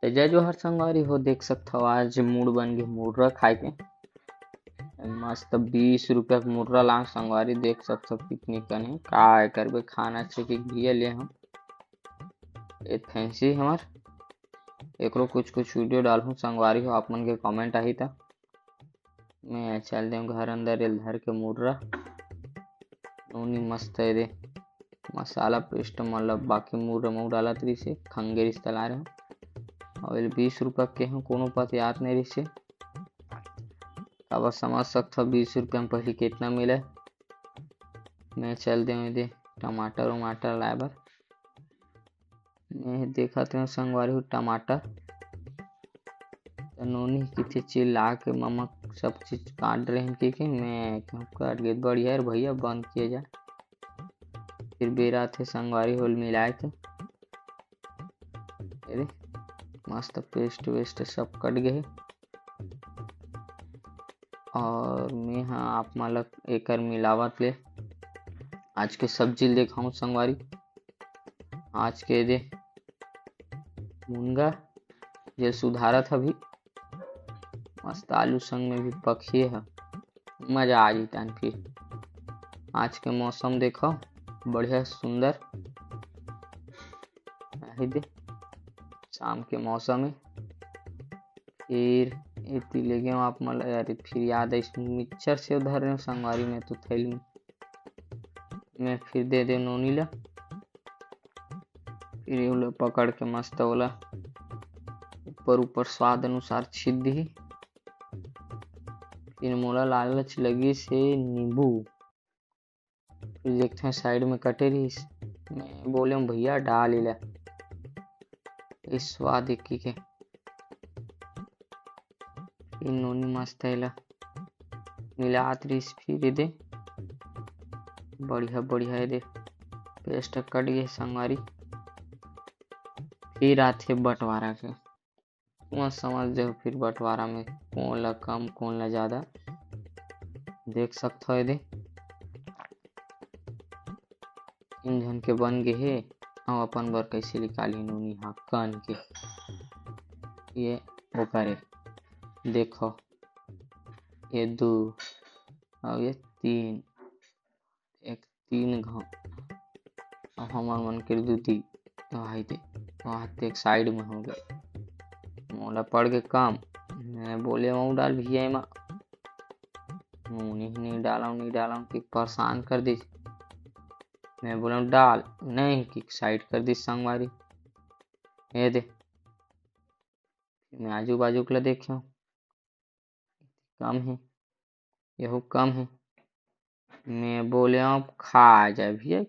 तो जय जोहर संगवारी हो, देख सकते हो आज मूड बन गए मुर्रा खाए के। मस्त 20 रुपया के मुर्रा ला संगवारी, देख सकते हो पिकनिक कने काय करबे खाना छे कि भैया ले हम ए फैंसी हमार एकरो कुछ कुछ वीडियो डालूं संगवारी हो, आप मन के कमेंट आही था मैं चल दे घर अंदर एल धर के मुर्रा नूनी मस्त है रे मसाला पेस्ट मतलब बाकी मुर्रा मऊ डालत रही से खंगे रिश्ता ला रहे और 20 रुपया के हैं कोनो पत याद नहीं रही से। अब समझ सकते हो 20 रुपया में पहले कितना मिले। मैं चल दे टमाटर वमाटर लाए बर मैं देखा थे संगवारी हूँ टमाटर नोनी कितने चीज ला के मम्मा सब चीज काट रहे हैं कि मैं काट गए बढ़िया है भैया बंद किए जाए। फिर बेरा थे संगवारी होल मिलाए थे अरे मस्त पेस्ट वेस्ट सब कट गए और मैं हाँ आप मालक एक मिलावट ले आज के सब्जी दिखाऊं संगवारी। आज के दे मुनगा ये सुधारत अभी मस्त आलू संग में भी पखिए है मजा आ जाता है। फिर आज के मौसम देखो बढ़िया सुंदर दे शाम के मौसम है। फिर इतनी ले गए आप मतलब यार फिर याद है मिक्सर से उधर रहे संगवारी में तो थैली में फिर दे दे नोनी ला फिर ये पकड़ के मस्त वाला ऊपर ऊपर स्वाद अनुसार छीट दी। फिर मोला लालच लगी से नींबू फिर देखते हैं साइड में कटे रही मैं बोले भैया डाल ले इस स्वाद एक के नोनी मस्त है मिलात रही फिर दे बढ़िया बढ़िया दे पेस्ट कट गए संगवारी। फिर आते बंटवारा के वहाँ समझ दे फिर बंटवारा में कौन ला कम कौन ला ज्यादा देख सकते हो दे इंजन के बन गए है और अपन बर कैसे निकाली नूनी हाँ कन के ये वो करे देखो ये 2 और ये 3 एक 3 घाव हमार मन कर दूधी भाई दे वहाँ एक साइड में हो गया मोला पड़ के काम मैं बोले मऊ डाल भैया में नहीं डाला कि परेशान कर दी मैं बोला डाल नहीं कि साइड कर दी संगवारी ये दे मैं आजू बाजू के देखे कम है यह कम है मैं बोले अब खा जाए भैया